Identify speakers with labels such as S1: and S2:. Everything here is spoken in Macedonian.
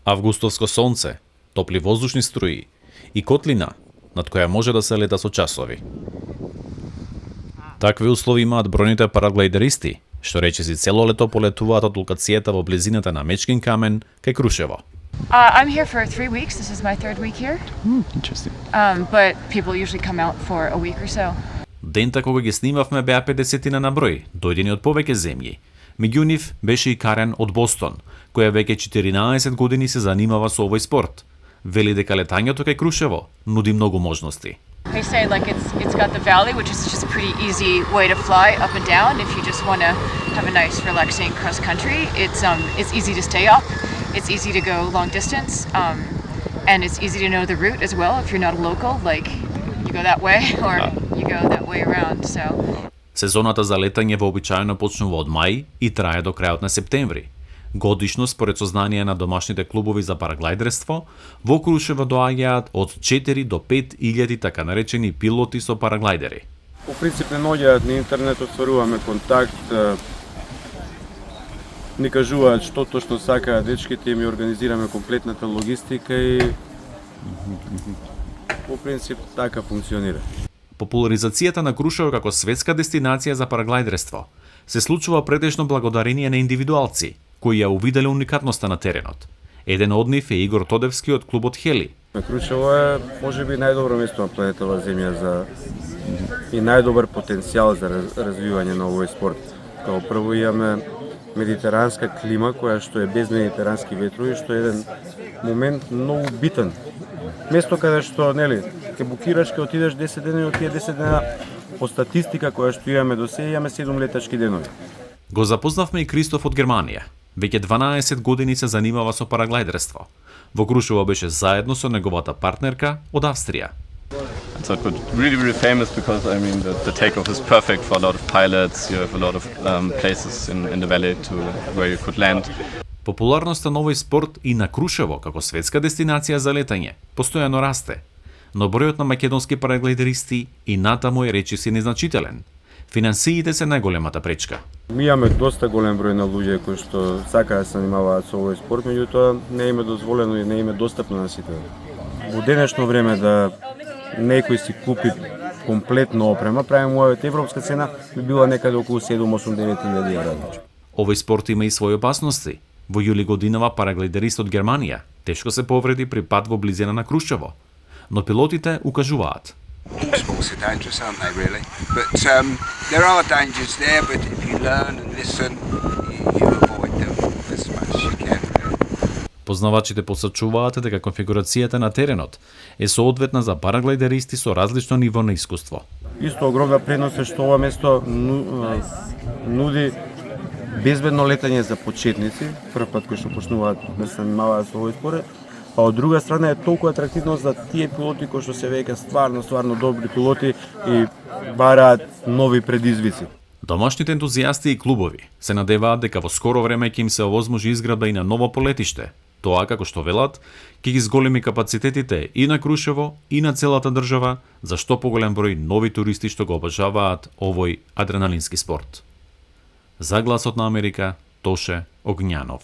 S1: Августовско сонце, топли воздушни струи и котлина над која може да се лета со часови. Такви услови имаат бројните параглайдеристи, што речиси цело лето полетуваат од локацијата во близината на Мечкин камен кај Крушево.
S2: I'm here for 3 weeks. This is my third week here.
S3: Interesting.
S2: But people usually come out for a week or so.
S1: Дента кога ги снимавме беа 50 на број, дојдени од повеќе земји. Меѓу нив беше и Карен од Бостон, која веќе 14 години се занимава со овој спорт. Вели дека летањето кај Крушево нуди многу можности.
S2: They say like it's got the valley, which is just a pretty easy way to fly up and down. If you just want to have a nice, relaxing cross country, it's easy to stay up. It's easy to go long distance, and it's easy to know the route as well. If you're not a local, like you go that way or you go that way around. So.
S1: Сезоната за летање вообичаено почнува од мај и трае до крајот на септември. Годишно, според сознание на домашните клубови за параглайдерство, во Крушево доаѓаат од 4 до 5 илјади така наречени пилоти со параглайдери.
S4: По принцип не наоѓаат на интернет, отворуваме контакт, ни кажуваат што точно сакаат дечките и ми организираме комплетната логистика и по принцип така функционира.
S1: Популаризацијата на Крушево како светска дестинација за параглайдерство се случува претежно благодарение на индивидуалци, кои ја увиделе уникатноста на теренот. Еден од нив е Игор Тодевски од клубот Хели.
S4: Крушево е можеби најдобро место на планетава Земја за и најдобар потенцијал за развивање на овој спорт. Као прво имаме медитеранска клима која што е без медитерански ветрови, што е еден момент многу битен. Место каде што, нели, ке букираш, ке отидеш 10 дена и од тие 10 дена по статистика која што имаме до сега, имаме 7 летачки денови.
S1: Го запознавме и Кристоф од Германија. Веќе 12 години се занимава со параглайдерство. Во Крушево беше заедно со неговата партнерка од Австрија.
S3: So it really famous because I mean the takeoff is perfect for a lot of pilots. You have a lot of places in the valley to where you could land.
S1: Популарноста на овој спорт и на Крушево како светска дестинација за летање постојано расте, но бројот на македонски параглайдеристи и натаму е речиси незначителен. Финансиите се најголемата пречка.
S4: Ми имаме доста голем број на луѓе кои што сакаат да се занимаваат со овој спорт, меѓутоа не им е дозволено и не им е достапно на сите. Во денешно време да некој си купи комплетно опрема, правим мојата европска цена би била некаде околу 7-8-9 евра.
S1: Овој спорт има и своји опасности. Во јули годинава параглайдерист од Германија тешко се повреди при пат во близина на Крушево, но пилотите укажуваат.
S5: Sports are dangerous, aren't they, really? But there are dangers there, but if you learn and listen, you avoid them as much as you can.
S1: Познавачите посочуваат дека конфигурацијата на теренот е соодветна за параглайдеристи со различно ниво на искуство.
S4: Исто огромна предност е што ова место нуди безбедно летање за почетници, прв пат кои што почнуваат да се занимаваат со овој спорт, а од друга страна е толку атрактивно за тие пилоти кои што се веќе стварно добри пилоти и бараат нови предизвици.
S1: Домашните ентузијасти и клубови се надеваат дека во скоро време ќе им се овозможи изградба и на ново полетиште. Тоа, како што велат, ќе ги зголеми капацитетите и на Крушево и на целата држава за што поголем број нови туристи што го обожаваат овој адреналински спорт. За Гласот на Америка, Тоше Огњанов.